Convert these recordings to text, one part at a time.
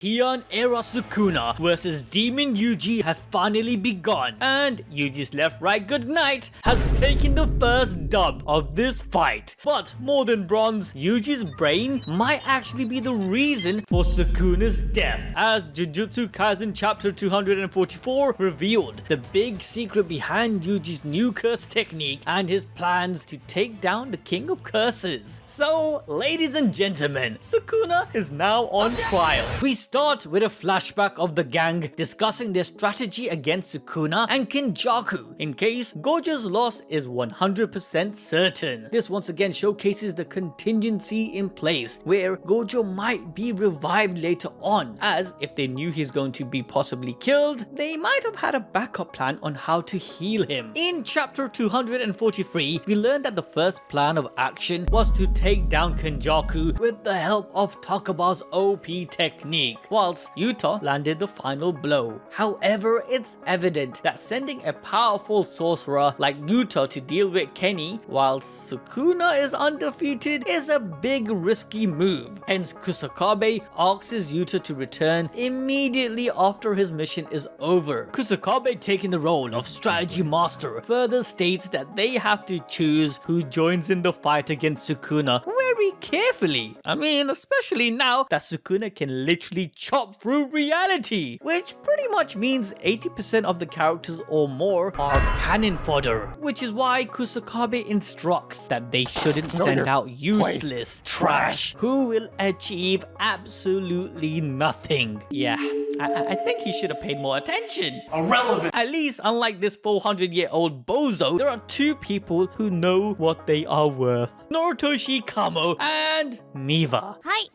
Heian era Sukuna vs Demon Yuji has finally begun, and Yuji's left right good night has taken the first dub of this fight. But more than bronze, Yuji's brain might actually be the reason for Sukuna's death, as Jujutsu Kaisen Chapter 244 revealed the big secret behind Yuji's new curse technique and his plans to take down the King of Curses. So, ladies and gentlemen, Sukuna is now on trial. We start with a flashback of the gang discussing their strategy against Sukuna and Kinjaku in case Gojo's loss is 100% certain. This once again showcases the contingency in place where Gojo might be revived later on, as if they knew he's going to be possibly killed, they might have had a backup plan on how to heal him. In chapter 243, we learned that the first plan of action was to take down Kinjaku with the help of Takaba's OP technique, whilst Yuta landed the final blow. However, it's evident that sending a powerful sorcerer like Yuta to deal with Kenny whilst Sukuna is undefeated is a big risky move. Hence, Kusakabe asks Yuta to return immediately after his mission is over. Kusakabe, taking the role of strategy master, further states that they have to choose who joins in the fight against Sukuna very carefully. I mean, especially now that Sukuna can literally chop through reality, which pretty much means 80% of the characters or more are cannon fodder, which is why Kusakabe instructs that they shouldn't send out useless trash who will achieve absolutely nothing. Yeah, I think he should have paid more attention. Irrelevant. At least, unlike this 400-year-old bozo, there are two people who know what they are worth: Noritoshi Kamo and Miwa. Hi.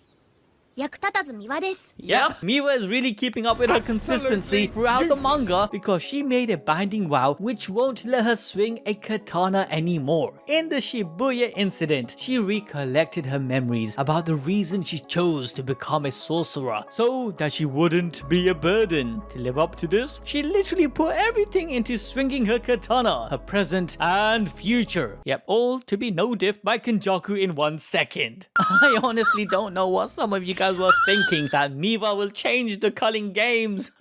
Yep, Miwa is really keeping up with her consistency throughout the manga because she made a binding vow which won't let her swing a katana anymore. In the Shibuya incident, she recollected her memories about the reason she chose to become a sorcerer, so that she wouldn't be a burden. To live up to this, she literally put everything into swinging her katana, her present and future. Yep, all to be no-diffed by Kinjaku in 1 second. I honestly don't know what some of you guys were thinking, that Miwa will change the culling games.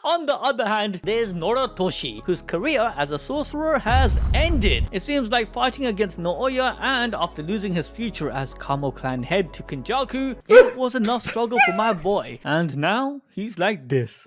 On the other hand, there's Noritoshi, whose career as a sorcerer has ended. It seems like fighting against Naoya and after losing his future as Kamo clan head to Kinjaku, it was enough struggle for my boy. And now, he's like this.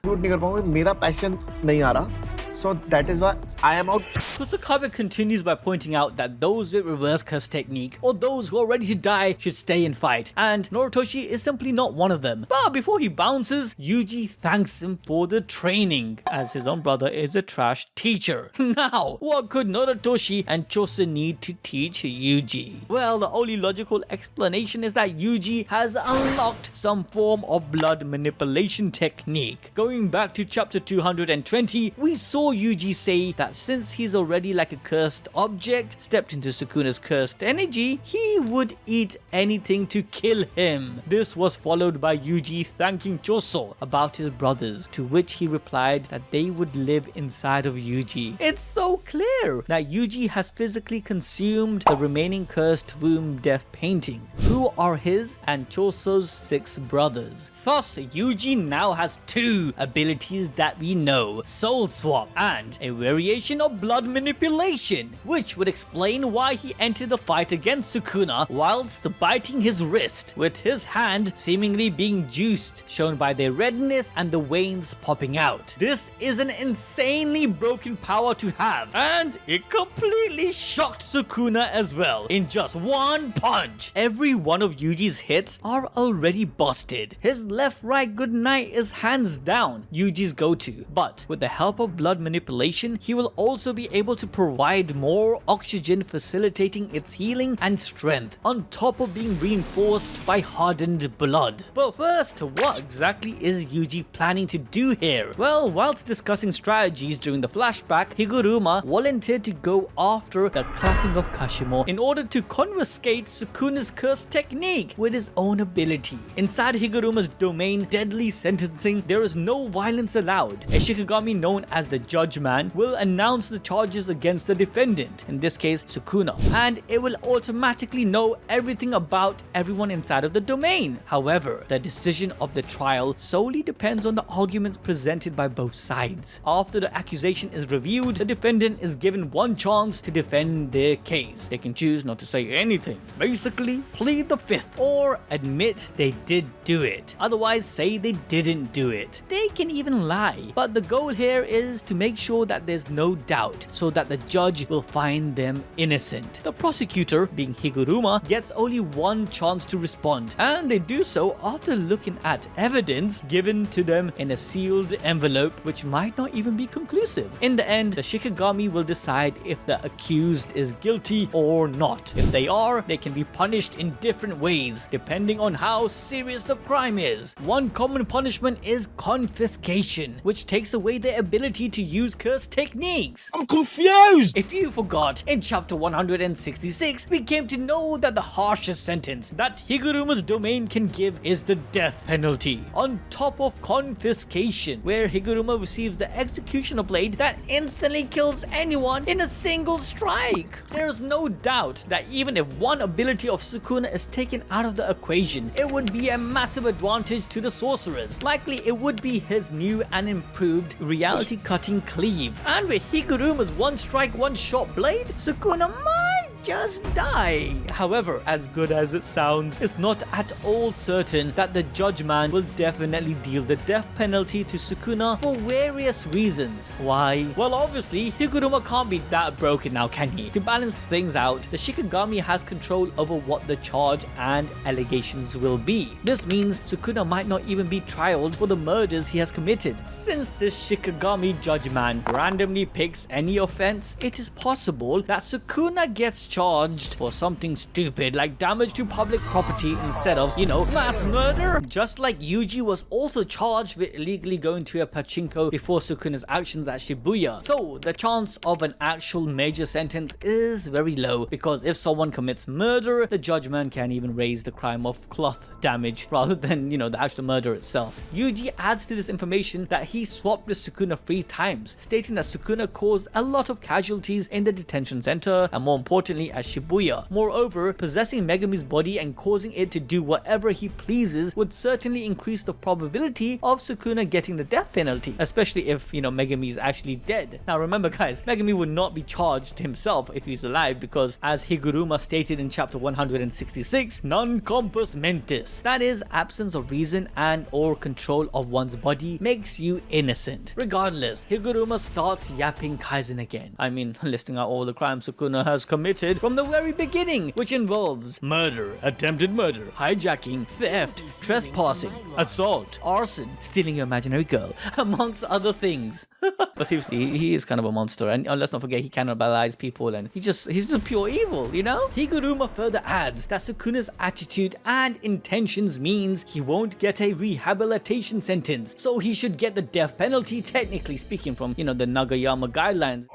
So that is why I am out. Kusakabe continues by pointing out that those with reverse curse technique or those who are ready to die should stay and fight, and Noritoshi is simply not one of them. But before he bounces, Yuji thanks him for the training, as his own brother is a trash teacher. Now, what could Noritoshi and Chose need to teach Yuji? Well, the only logical explanation is that Yuji has unlocked some form of blood manipulation technique. Going back to chapter 220, we saw Yuji say that since he's already like a cursed object, stepped into Sukuna's cursed energy, he would eat anything to kill him. This was followed by Yuji thanking Choso about his brothers, to which he replied that they would live inside of Yuji. It's so clear that Yuji has physically consumed the remaining cursed womb death painting, who are his and Choso's 6 brothers. Thus, Yuji now has 2 abilities that we know: Soul Swap and a variation of blood manipulation, which would explain why he entered the fight against Sukuna whilst biting his wrist, with his hand seemingly being juiced, shown by the redness and the veins popping out. This is an insanely broken power to have, and it completely shocked Sukuna as well in just 1 punch. Every one of Yuji's hits are already busted. His left right good night is hands down Yuji's go-to, but with the help of blood manipulation, he will also be able to provide more oxygen, facilitating its healing and strength, on top of being reinforced by hardened blood. But first, what exactly is Yuji planning to do here? Well, whilst discussing strategies during the flashback, Higaruma volunteered to go after the clapping of Kashimo in order to confiscate Sukuna's curse technique with his own ability. Inside Higuruma's domain, deadly sentencing, there is no violence allowed. A Shikigami known as the Judge Man will announce pronounce the charges against the defendant, in this case Sukuna, and it will automatically know everything about everyone inside of the domain. However, the decision of the trial solely depends on the arguments presented by both sides. After the accusation is reviewed, the defendant is given one chance to defend their case. They can choose not to say anything, basically plead the fifth, or admit they did do it, otherwise say they didn't do it. They can even lie, but the goal here is to make sure that there's no doubt so that the judge will find them innocent. The prosecutor, being Higaruma, gets only one chance to respond, and they do so after looking at evidence given to them in a sealed envelope which might not even be conclusive. In the end, the Shikigami will decide if the accused is guilty or not. If they are, they can be punished in different ways depending on how serious the crime is. One common punishment is confiscation, which takes away their ability to use curse techniques. I'm confused! If you forgot, in chapter 166, we came to know that the harshest sentence that Higuruma's domain can give is the death penalty, on top of confiscation, where Higuruma receives the executioner blade that instantly kills anyone in a single strike. There's no doubt that even if one ability of Sukuna is taken out of the equation, it would be a massive advantage to the sorcerers. Likely it would be his new and improved reality cutting cleave, and with Higuruma's one strike one shot blade, Sukuna might just die. However, as good as it sounds, it's not at all certain that the judge man will definitely deal the death penalty to Sukuna for various reasons. Why? Well, obviously Higuruma can't be that broken now, can he? To balance things out, the Shikigami has control over what the charge and allegations will be. This means Sukuna might not even be trialed for the murders he has committed. Since this Shikigami judge man randomly picks any offense, it is possible that Sukuna gets charged for something stupid like damage to public property instead of, mass murder. Just like Yuji was also charged with illegally going to a pachinko before Sukuna's actions at Shibuya. So the chance of an actual major sentence is very low, because if someone commits murder, the judgment can even raise the crime of cloth damage rather than, the actual murder itself. Yuji adds to this information that he swapped with Sukuna 3 times, stating that Sukuna caused a lot of casualties in the detention center and more importantly at Shibuya. Moreover, possessing Megami's body and causing it to do whatever he pleases would certainly increase the probability of Sukuna getting the death penalty, especially if, Megami is actually dead. Now remember guys, Megami would not be charged himself if he's alive, because as Higuruma stated in chapter 166, non compos mentis, that is, absence of reason and or control of one's body makes you innocent. Regardless, Higuruma starts yapping Kaizen again. I mean, listing out all the crimes Sukuna has committed from the very beginning, which involves murder, attempted murder, hijacking, theft, trespassing, assault, arson, stealing your imaginary girl, amongst other things. But seriously, he is kind of a monster, and let's not forget he cannibalizes people, and he's just pure evil, Higuruma further adds that Sukuna's attitude and intentions means he won't get a rehabilitation sentence, so he should get the death penalty, technically speaking, from the Nagayama guidelines.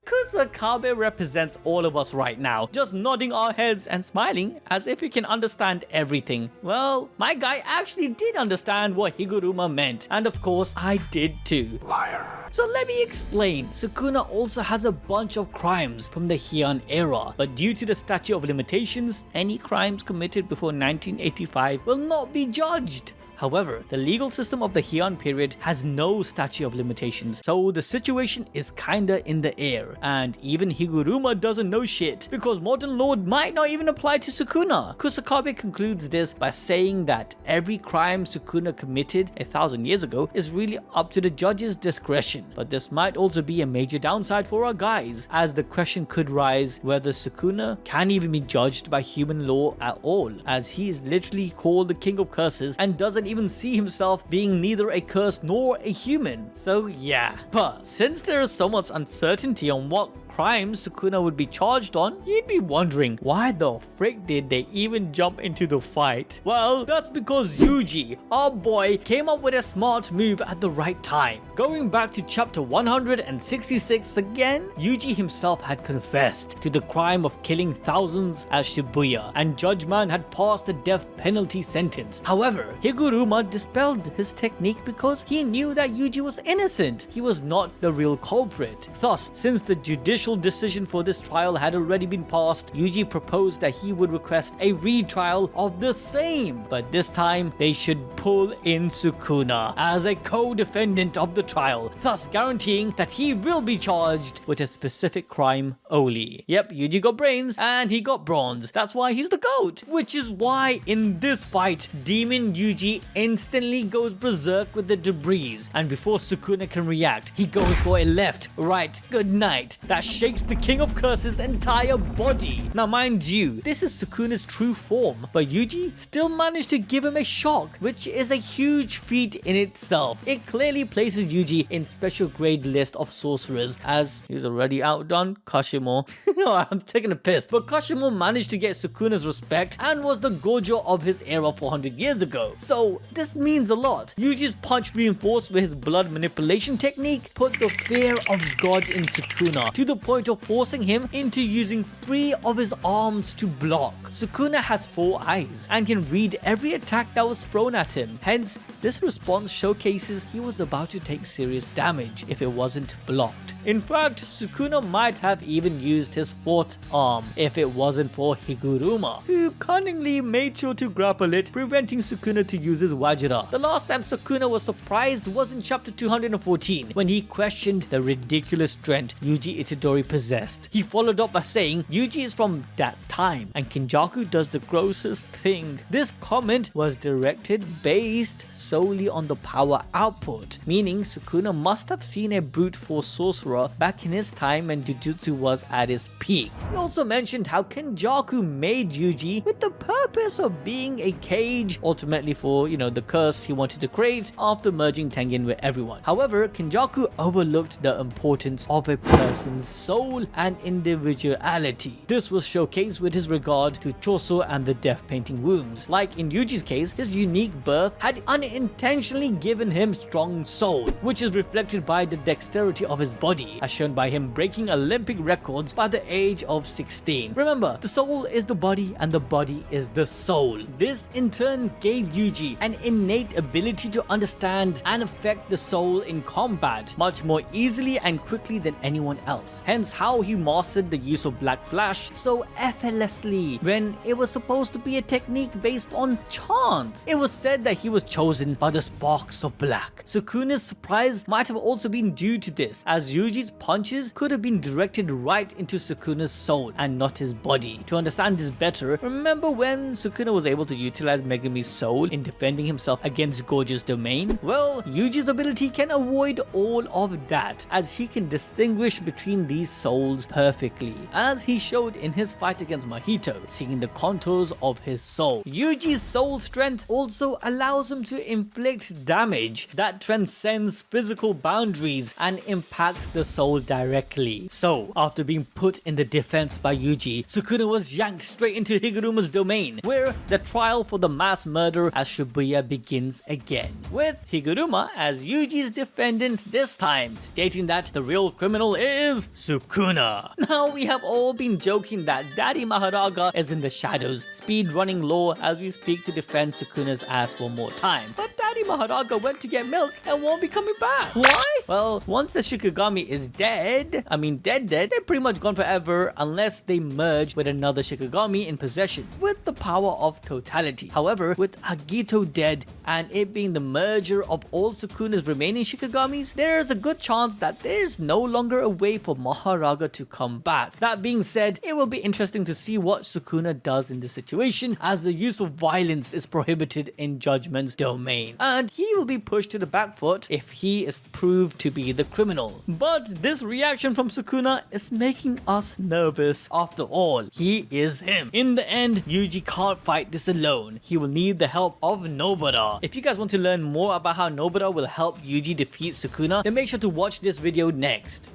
Kusakabe represents all of us right now, just nodding our heads and smiling as if he can understand everything. Well, my guy actually did understand what Higuruma meant, and of course I did too. Liar. So let me explain. Sukuna also has a bunch of crimes from the Heian era, but due to the statute of limitations, any crimes committed before 1985 will not be judged. However, the legal system of the Heian period has no statute of limitations, so the situation is kinda in the air, and even Higuruma doesn't know shit, because modern law might not even apply to Sukuna. Kusakabe concludes this by saying that every crime Sukuna committed 1,000 years ago is really up to the judge's discretion, but this might also be a major downside for our guys, as the question could rise whether Sukuna can even be judged by human law at all, as he is literally called the king of curses and doesn't even see himself being neither a curse nor a human. So yeah, but since there is so much uncertainty on what crimes Sukuna would be charged on, you'd be wondering, why the frick did they even jump into the fight? Well, that's because Yuji, our boy, came up with a smart move at the right time. Going back to chapter 166 again, Yuji himself had confessed to the crime of killing thousands at Shibuya, and Judge Man had passed the death penalty sentence. However, Higuruma Higaruma dispelled his technique because he knew that Yuji was innocent. He was not the real culprit. Thus, since the judicial decision for this trial had already been passed, Yuji proposed that he would request a retrial of the same. But this time, they should pull in Sukuna as a co-defendant of the trial, thus guaranteeing that he will be charged with a specific crime only. Yep, Yuji got brains and he got bronze. That's why he's the GOAT. Which is why in this fight, Demon Yuji instantly goes berserk with the debris, and before Sukuna can react, he goes for a left, right, good night that shakes the King of Curses' entire body. Now mind you, this is Sukuna's true form, but Yuji still managed to give him a shock, which is a huge feat in itself. It clearly places Yuji in special grade list of sorcerers, as he's already outdone Kashimo. I'm taking a piss, but Kashimo managed to get Sukuna's respect and was the gojo of his era 400 years ago. So this means a lot. Yuji's punch reinforced with his blood manipulation technique put the fear of God in Sukuna to the point of forcing him into using 3 of his arms to block. Sukuna has 4 eyes and can read every attack that was thrown at him. Hence, this response showcases he was about to take serious damage if it wasn't blocked. In fact, Sukuna might have even used his 4th arm if it wasn't for Higaruma, who cunningly made sure to grapple it, preventing Sukuna to use his Wajira. The last time Sukuna was surprised was in chapter 214, when he questioned the ridiculous strength Yuji Itadori possessed. He followed up by saying Yuji is from that time and Kenjaku does the grossest thing. This comment was directed based solely on the power output, meaning Sukuna must have seen a brute force sorcerer back in his time when Jujutsu was at its peak. He also mentioned how Kenjaku made Yuji with the purpose of being a cage, ultimately for, the curse he wanted to create after merging Tengen with everyone. However, Kenjaku overlooked the importance of a person's soul and individuality. This was showcased with his regard to Choso and the death painting wombs. Like in Yuji's case, his unique birth had unintentionally given him strong soul, which is reflected by the dexterity of his body, as shown by him breaking Olympic records by the age of 16. Remember, the soul is the body and the body is the soul. This in turn gave Yuji an innate ability to understand and affect the soul in combat much more easily and quickly than anyone else. Hence how he mastered the use of Black Flash so effortlessly when it was supposed to be a technique based on chance. It was said that he was chosen by the sparks of black. Sukuna's surprise might have also been due to this, as Yuji's punches could have been directed right into Sukuna's soul and not his body. To understand this better, remember when Sukuna was able to utilize Megami's soul in defending himself against Gojo's domain? Well, Yuji's ability can avoid all of that, as he can distinguish between these souls perfectly, as he showed in his fight against Mahito, seeing the contours of his soul. Yuji's soul strength also allows him to inflict damage that transcends physical boundaries and impacts the soul directly. So, after being put in the defense by Yuji, Sukuna was yanked straight into Higuruma's domain, where the trial for the mass murder at Shibuya begins again, with Higuruma as Yuji's defendant this time, stating that the real criminal is Sukuna. Now, we have all been joking that Daddy Maharaga is in the shadows, speedrunning lore as we speak to defend Sukuna's ass one more time. But Daddy Maharaga went to get milk and won't be coming back. Why? Well, once the Shikigami is dead, they're pretty much gone forever unless they merge with another Shikigami in possession with the power of totality. However, with Agito dead and it being the merger of all Sukuna's remaining Shikigamis, there's a good chance that there's no longer a way for Maharaga to come back. That being said, it will be interesting to see what Sukuna does in this situation, as the use of violence is prohibited in Judgment's domain, and he will be pushed to the back foot if he is proved to be the criminal. But this reaction from Sukuna is making us nervous. After all, he is him. In the end, Yuji can't fight this alone. He will need the help of Nobara. If you guys want to learn more about how Nobara will help Yuji defeat Sukuna, then make sure to watch this video next.